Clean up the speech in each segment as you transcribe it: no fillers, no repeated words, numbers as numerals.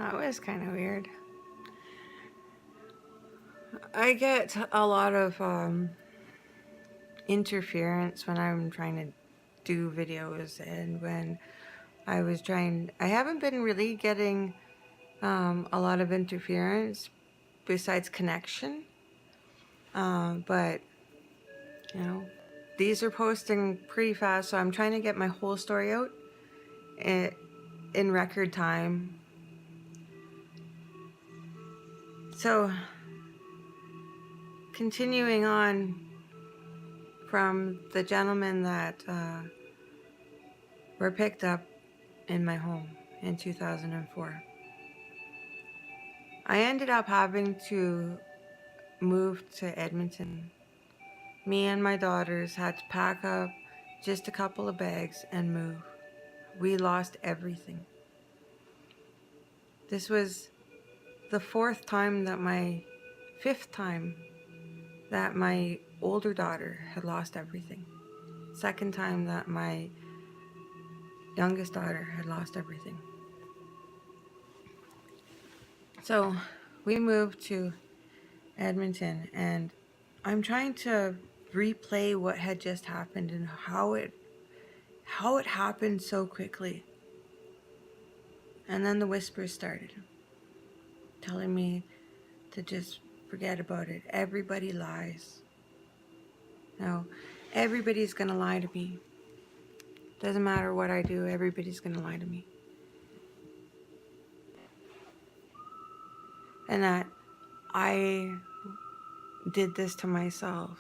That was kind of weird. I get a lot of interference when I'm trying to do videos, and when I haven't been really getting a lot of interference besides connection. But, you know, these are posting pretty fast, so I'm trying to get my whole story out in record time. So, continuing on from the gentlemen that were picked up in my home in 2004. I ended up having to move to Edmonton. Me and my daughters had to pack up just a couple of bags and move. We lost everything. This was the fifth time that my older daughter had lost everything. Second time that my youngest daughter had lost everything. So we moved to Edmonton, and I'm trying to replay what had just happened and how it happened so quickly. And then the whispers started, telling me to just forget about it. Everybody lies. No, everybody's gonna lie to me. Doesn't matter what I do, everybody's gonna lie to me. And that I did this to myself.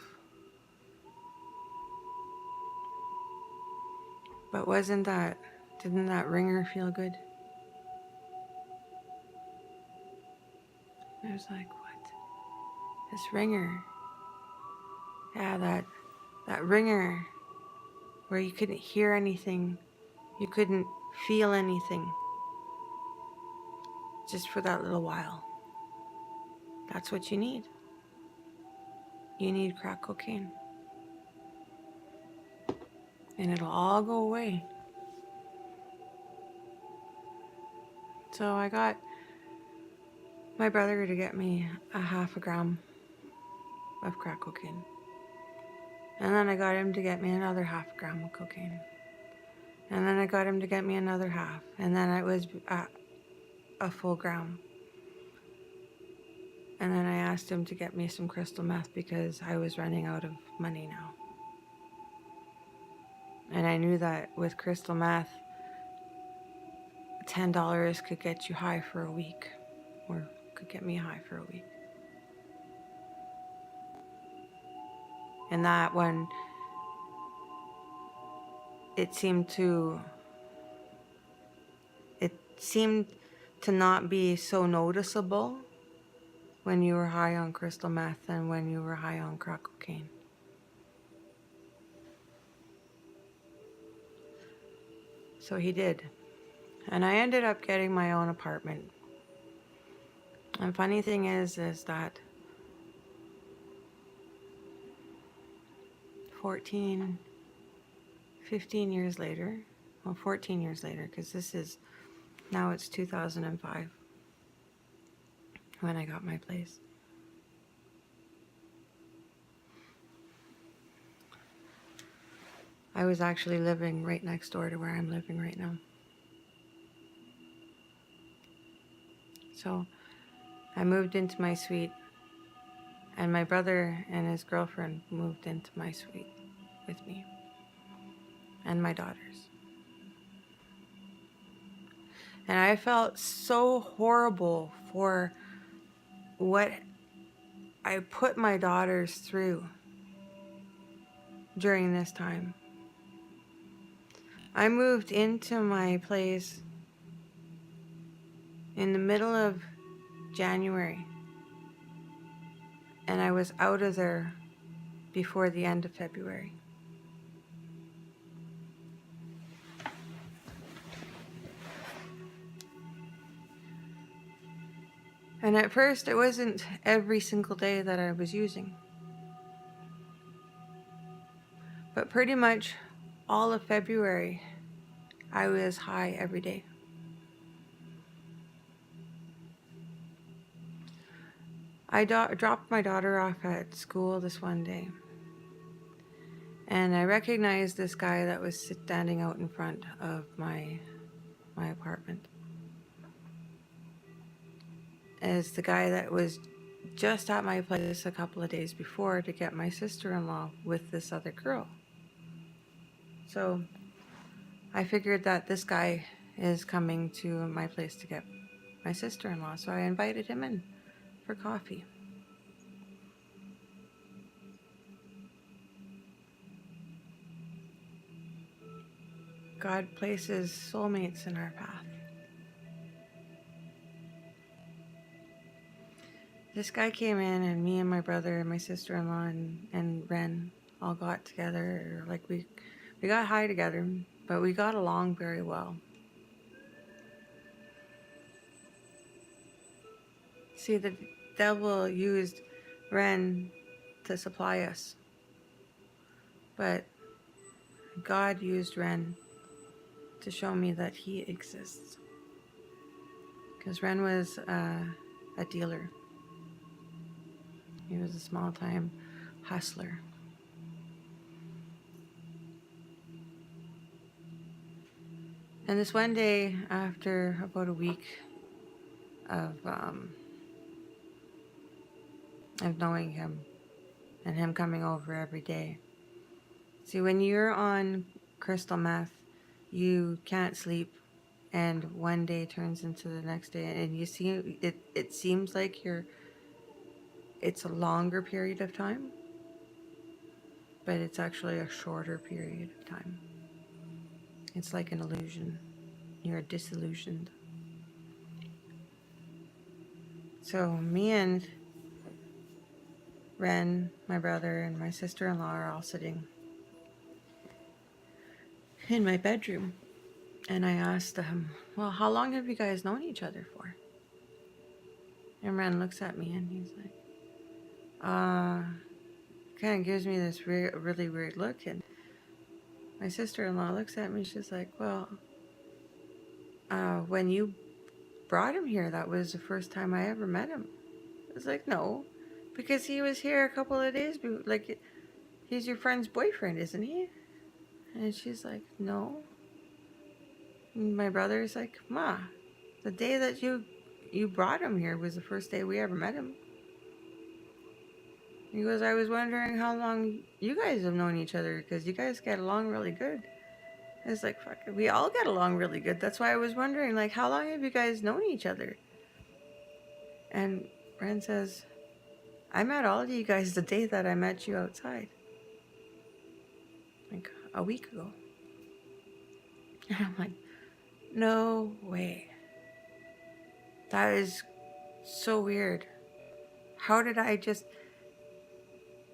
But didn't that ringer feel good? I was like, what? This ringer. Yeah, that ringer where you couldn't hear anything, you couldn't feel anything, just for that little while. That's what you need. You need crack cocaine. And it'll all go away. So I got my brother to get me a half a gram of crack cocaine. And then I got him to get me another half a gram of cocaine. And then I got him to get me another half. And then it was a full gram. And then I asked him to get me some crystal meth because I was running out of money now. And I knew that with crystal meth, $10 could get you high for a week, or could get me high for a week. And that one, it seemed to not be so noticeable when you were high on crystal meth and when you were high on crack cocaine. So he did. And I ended up getting my own apartment. And funny thing is that 15 years later, well, 14 years later, because now it's 2005 when I got my place. I was actually living right next door to where I'm living right now. So I moved into my suite, and my brother and his girlfriend moved into my suite with me and my daughters. And I felt so horrible for what I put my daughters through during this time. I moved into my place in the middle of January, and I was out of there before the end of February. And at first, it wasn't every single day that I was using, but pretty much all of February, I was high every day. I dropped my daughter off at school this one day, and I recognized this guy that was standing out in front of my apartment as the guy that was just at my place a couple of days before to get my sister-in-law with this other girl. So I figured that this guy is coming to my place to get my sister-in-law, so I invited him in for coffee. God places soulmates in our path. This guy came in, and me and my brother and my sister-in-law and Ren all got together. Like we got high together, but we got along very well. See, the devil used Ren to supply us, but God used Ren to show me that he exists. Because Ren was a dealer. He was a small-time hustler. And this one day, after about a week of knowing him and him coming over every day. See, when you're on crystal meth, you can't sleep, and one day turns into the next day, and you see it seems like it's a longer period of time, but it's actually a shorter period of time. It's like an illusion. You're disillusioned. So me and Ren, my brother, and my sister-in-law are all sitting in my bedroom. And I asked him, well, how long have you guys known each other for? And Ren looks at me and he's like, kind of gives me this really weird look. And my sister-in-law looks at me, she's like, well, when you brought him here, that was the first time I ever met him. I was like, no, because he was here a couple of days, like, he's your friend's boyfriend, isn't he? And she's like, no. And my brother's like, Ma, the day that you brought him here was the first day we ever met him. He goes, I was wondering how long you guys have known each other, because you guys get along really good. I was like, fuck, we all get along really good. That's why I was wondering, like, how long have you guys known each other? And Ren says, I met all of you guys the day that I met you outside. Like, a week ago. And I'm like, no way. That is so weird. How did I just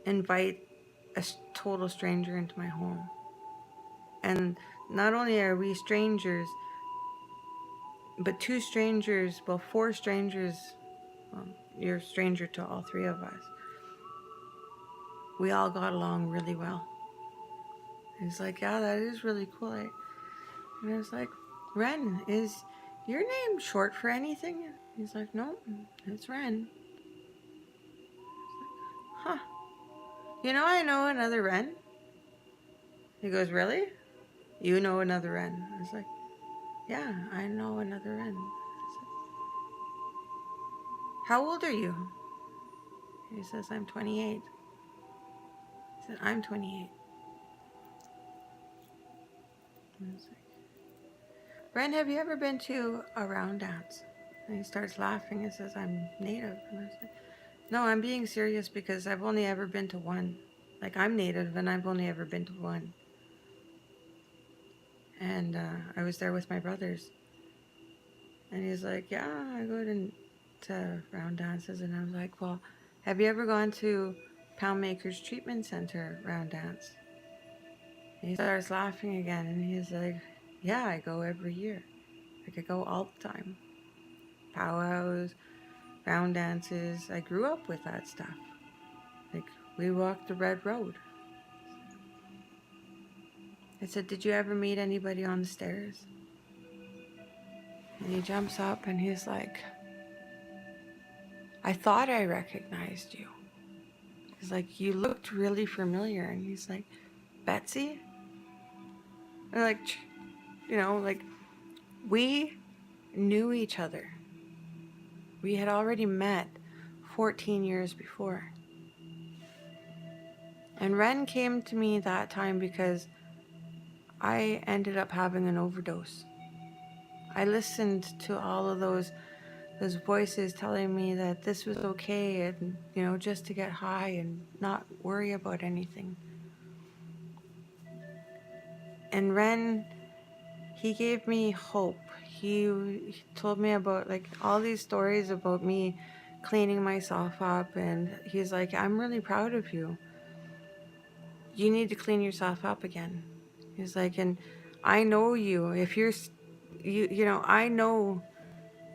invite a total stranger into my home? And not only are we strangers, but two strangers, well, four strangers, well, you're a stranger to all three of us. We all got along really well. He's like, yeah, that is really cool. And I was like, Ren, is your name short for anything? He's like, no, it's Ren. Huh. You know, I know another Ren. He goes, really? You know another Ren? I was like, yeah, I know another Ren. How old are you? He says, I'm 28. I said, I'm 28. I was like, Ren, have you ever been to a round dance? And he starts laughing and says, I'm native. And I was like, no, I'm being serious because I've only ever been to one. Like, I'm native and I've only ever been to one. And I was there with my brothers. And he's like, yeah, I go to round dances. And I was like, well, have you ever gone to Poundmaker's Treatment Center round dance? And he starts laughing again. And he's like, yeah, I go every year. Like, I go all the time. Powwows, round dances. I grew up with that stuff. Like, we walked the red road. I said, did you ever meet anybody on the stairs? And he jumps up and he's like, I thought I recognized you. He's like, you looked really familiar. And he's like, Betsy? And like, like we knew each other. We had already met 14 years before. And Ren came to me that time because I ended up having an overdose. I listened to all of those voices telling me that this was okay and, just to get high and not worry about anything. And Ren, he gave me hope. He told me about like all these stories about me cleaning myself up, and he's like, I'm really proud of you. You need to clean yourself up again. He's like, and I know you. If you're, I know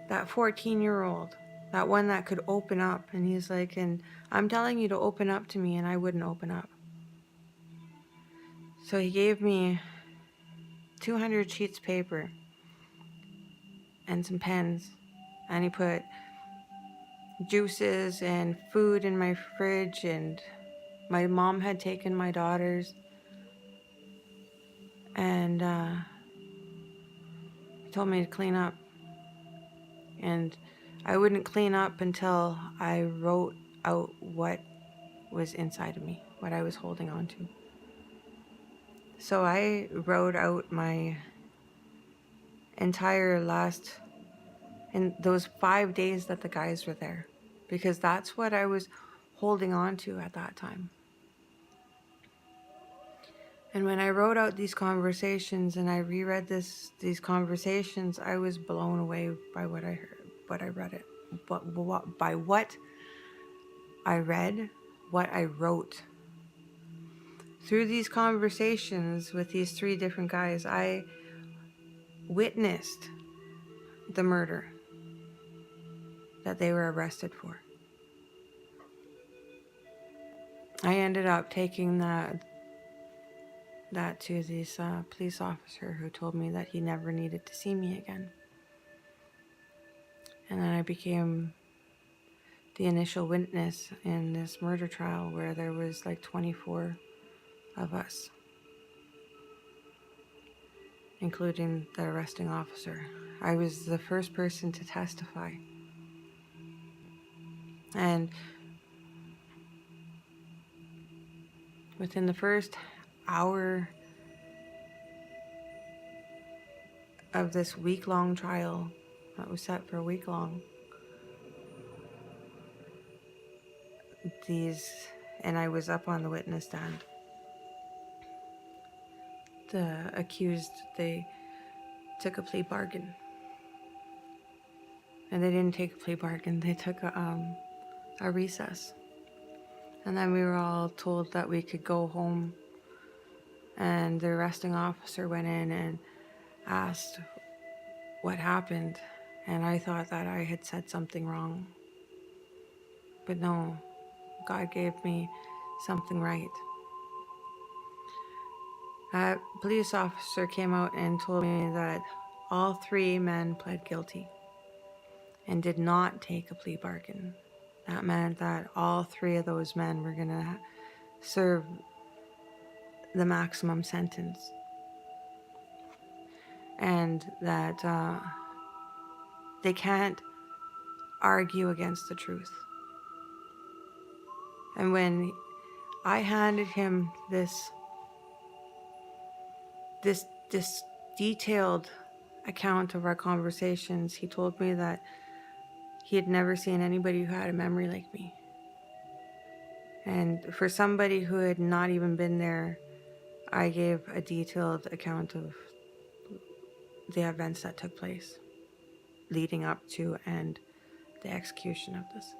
that 14-year-old, that one that could open up. And he's like, and I'm telling you to open up to me, and I wouldn't open up. So he gave me 200 sheets of paper and some pens, and he put juices and food in my fridge, and my mom had taken my daughters, and he told me to clean up. And I wouldn't clean up until I wrote out what was inside of me, what I was holding on to. So I wrote out my entire last, in those 5 days that the guys were there, because that's what I was holding on to at that time. And when I wrote out these conversations and I reread these conversations, I was blown away by what I heard, what I read it, by what I read, what I wrote. Through these conversations with these 3 different guys, I witnessed the murder that they were arrested for. I ended up taking that to this police officer who told me that he never needed to see me again. And then I became the initial witness in this murder trial where there was like 24 of us, including the arresting officer. I was the first person to testify. And within the first hour of this week-long trial that was set for a week long, and I was up on the witness stand, the accused, they took a plea bargain. And they didn't take a plea bargain, they took a recess. And then we were all told that we could go home. And the arresting officer went in and asked what happened. And I thought that I had said something wrong. But no, God gave me something right. A police officer came out and told me that all 3 men pled guilty and did not take a plea bargain. That meant that all 3 of those men were going to serve the maximum sentence. And that they can't argue against the truth. And when I handed him this detailed account of our conversations, he told me that he had never seen anybody who had a memory like me. And for somebody who had not even been there, I gave a detailed account of the events that took place leading up to and the execution of this.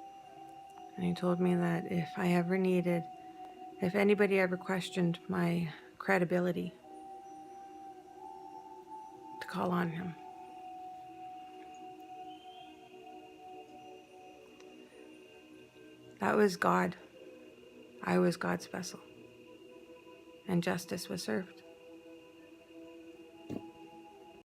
And he told me that if anybody ever questioned my credibility, to call on him. That was God. I was God's vessel. And justice was served.